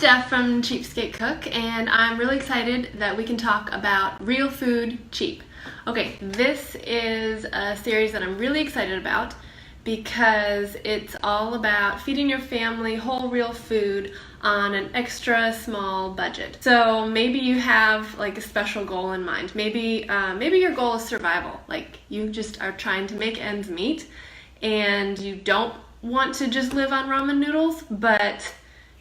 Steph from Cheapskate Cook, and I'm really excited that we can talk about real food cheap. Okay, this is a series that I'm really excited about because it's all about feeding your family whole real food on an extra small budget. So maybe you have like a special goal in mind. Maybe your goal is survival. Like you just are trying to make ends meet and you don't want to just live on ramen noodles, but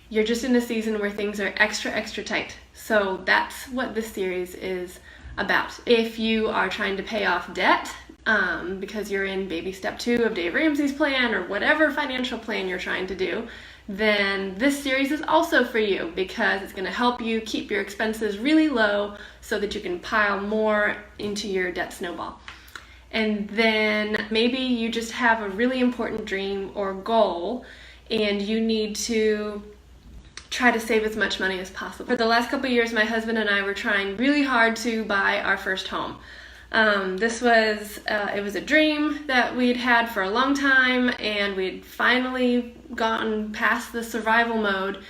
you're just in a season where things are extra tight. So that's what this series is about. If you are trying to pay off debt because you're in baby step 2 of Dave Ramsey's plan or whatever financial plan you're trying to do, then this series is also for you because it's going to help you keep your expenses really low so that you can pile more into your debt snowball. And then maybe you just have a really important dream or goal and you need to try to save as much money as possible. For the last couple of years, my husband and I were trying really hard to buy our first home. It was a dream that we'd had for a long time, and we'd finally gotten past the survival mode,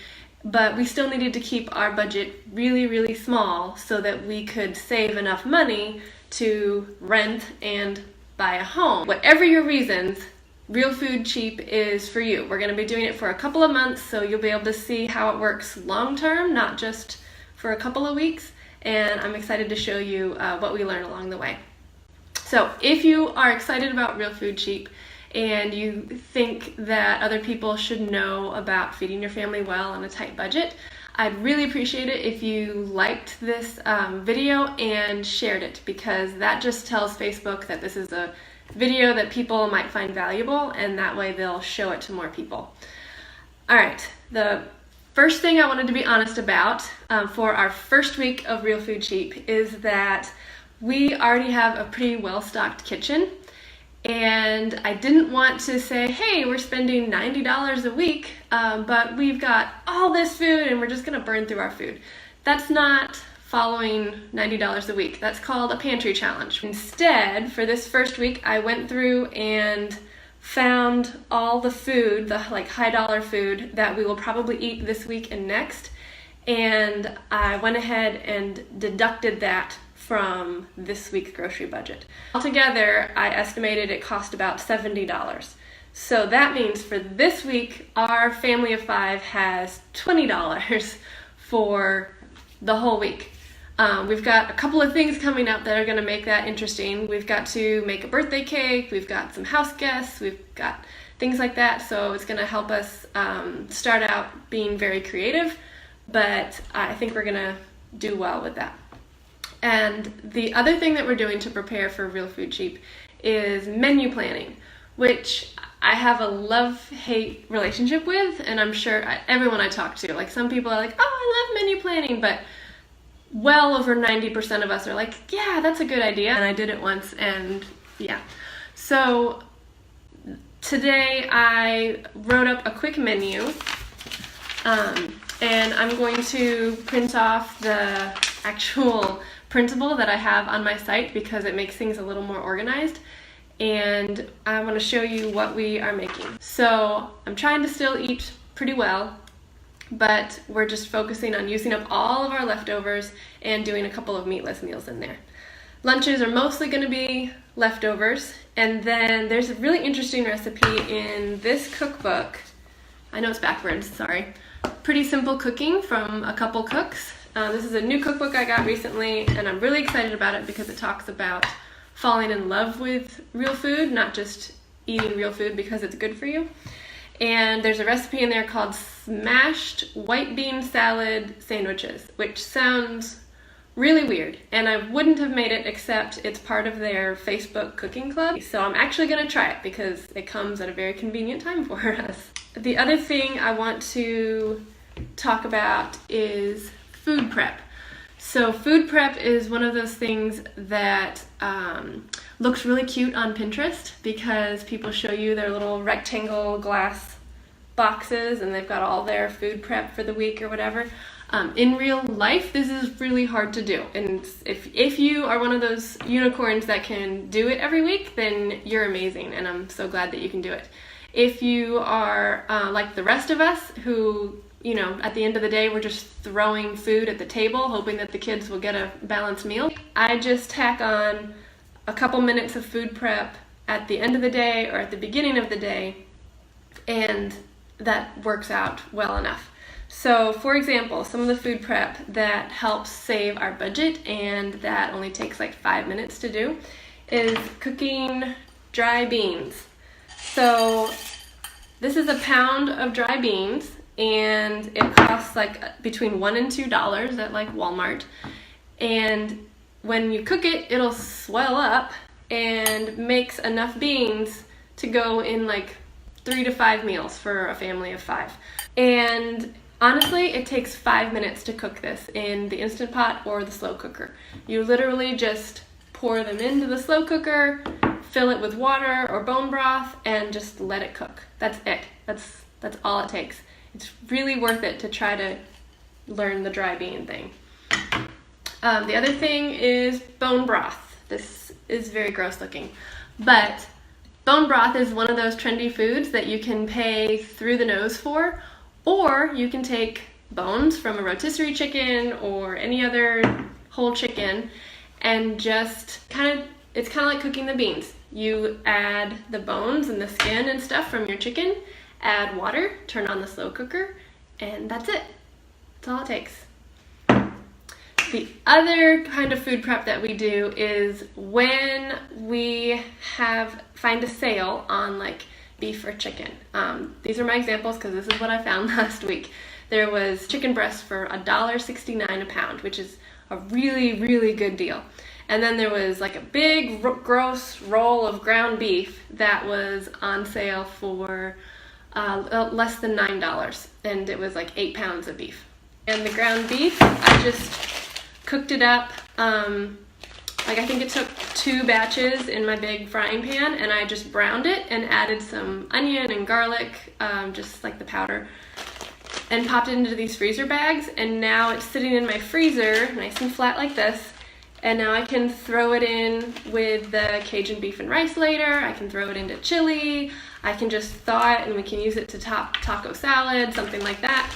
but we still needed to keep our budget really small so that we could save enough money to rent and buy a home. Whatever your reasons, Real Food Cheap is for you. We're going to be doing it for a couple of months, so you'll be able to see how it works long term, not just for a couple of weeks, and I'm excited to show you what we learn along the way. So if you are excited about Real Food Cheap and you think that other people should know about feeding your family well on a tight budget, I'd really appreciate it if you liked this video and shared it, because that just tells Facebook that this is a video that people might find valuable, and that way they'll show it to more people. All right, the first thing I wanted to be honest about for our first week of Real Food Cheap is that we already have a pretty well-stocked kitchen, and I didn't want to say, hey, we're spending $90 a week, but we've got all this food and we're just gonna burn through our food. That's not following $90 a week. That's called a pantry challenge. Instead, for this first week, I went through and found all the food, the like high dollar food that we will probably eat this week and next, and I went ahead and deducted that from this week's grocery budget. Altogether, I estimated it cost about $70. So that means for this week, our family of 5 has $20 for the whole week. We've got a couple of things coming up that are going to make that interesting. We've got to make a birthday cake, we've got some house guests, we've got things like that, so it's going to help us start out being very creative, but I think we're going to do well with that. And the other thing that we're doing to prepare for Real Food Cheap is menu planning, which I have a love-hate relationship with, and I'm sure everyone I talk to, like some people are like, oh, I love menu planning, but well over 90% of us are like, yeah, that's a good idea. And I did it once, and yeah. So today I wrote up a quick menu, and I'm going to print off the actual printable that I have on my site because it makes things a little more organized, and I want to show you what we are making. So I'm trying to still eat pretty well, but we're just focusing on using up all of our leftovers and doing a couple of meatless meals in there. Lunches are mostly going to be leftovers, and then there's a really interesting recipe in this cookbook. I know it's backwards, sorry. Pretty simple cooking from a couple cooks. This is a new cookbook I got recently, and I'm really excited about it because it talks about falling in love with real food, not just eating real food because it's good for you. And there's a recipe in there called smashed white bean salad sandwiches, which sounds really weird, and I wouldn't have made it except it's part of their Facebook cooking club. So I'm actually going to try it because it comes at a very convenient time for us. The other thing I want to talk about is food prep. So food prep is one of those things that looks really cute on Pinterest because people show you their little rectangle glass boxes and they've got all their food prep for the week or whatever. In real life, this is really hard to do, and if you are one of those unicorns that can do it every week, then you're amazing, and I'm so glad that you can do it. If you are like the rest of us who at the end of the day, we're just throwing food at the table, hoping that the kids will get a balanced meal. I just tack on a couple minutes of food prep at the end of the day or at the beginning of the day, and that works out well enough. So, for example, some of the food prep that helps save our budget and that only takes like 5 minutes to do is cooking dry beans. So, this is a pound of dry beans, and it costs like between $1 and $2 at like Walmart. And when you cook it, it'll swell up and makes enough beans to go in like 3 to 5 meals for a family of 5. And honestly, it takes 5 minutes to cook this in the Instant Pot or the slow cooker. You literally just pour them into the slow cooker, fill it with water or bone broth, and just let it cook. That's it. That's all it takes. It's really worth it to try to learn the dry bean thing. The other thing is bone broth. This is very gross looking, but bone broth is one of those trendy foods that you can pay through the nose for, or you can take bones from a rotisserie chicken or any other whole chicken and just it's kind of like cooking the beans. You add the bones and the skin and stuff from your chicken, add water, turn on the slow cooker, and that's it. That's all it takes. The other kind of food prep that we do is when we find a sale on like beef or chicken. These are my examples because this is what I found last week. There was chicken breast for $1.69 a pound, which is a really, really good deal. And then there was like a big gross roll of ground beef that was on sale for less than $9, and it was like 8 pounds of beef. And the ground beef, I just cooked it up. I think it took 2 batches in my big frying pan, and I just browned it and added some onion and garlic, just like the powder, and popped it into these freezer bags. And now it's sitting in my freezer, nice and flat like this. And now I can throw it in with the Cajun beef and rice later. I can throw it into chili. I can just thaw it and we can use it to top taco salad, something like that.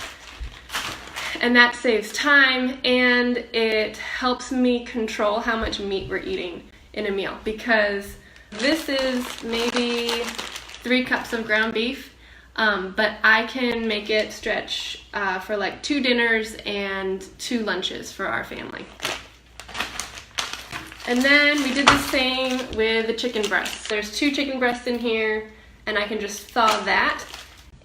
And that saves time, and it helps me control how much meat we're eating in a meal, because this is maybe 3 cups of ground beef, but I can make it stretch for like 2 dinners and 2 lunches for our family. And then we did the same with the chicken breasts. There's 2 chicken breasts in here, and I can just thaw that,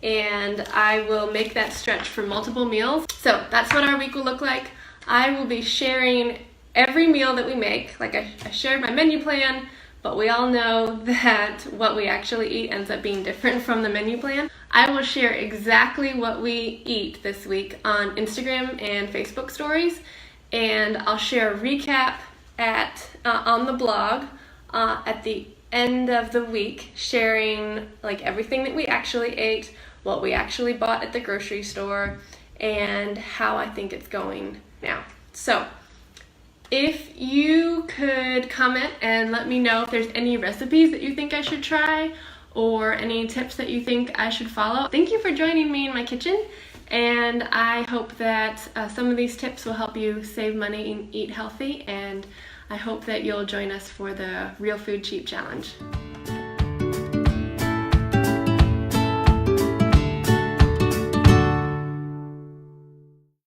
and I will make that stretch for multiple meals. So that's what our week will look like. I will be sharing every meal that we make. Like I shared my menu plan, but we all know that what we actually eat ends up being different from the menu plan. I will share exactly what we eat this week on Instagram and Facebook stories, and I'll share a recap on the blog at the end of the week, sharing like everything that we actually ate, what we actually bought at the grocery store, and how I think it's going now. So if you could comment and let me know if there's any recipes that you think I should try or any tips that you think I should follow. Thank you for joining me in my kitchen, and I hope that some of these tips will help you save money and eat healthy, and I hope that you'll join us for the Real Food Cheap Challenge.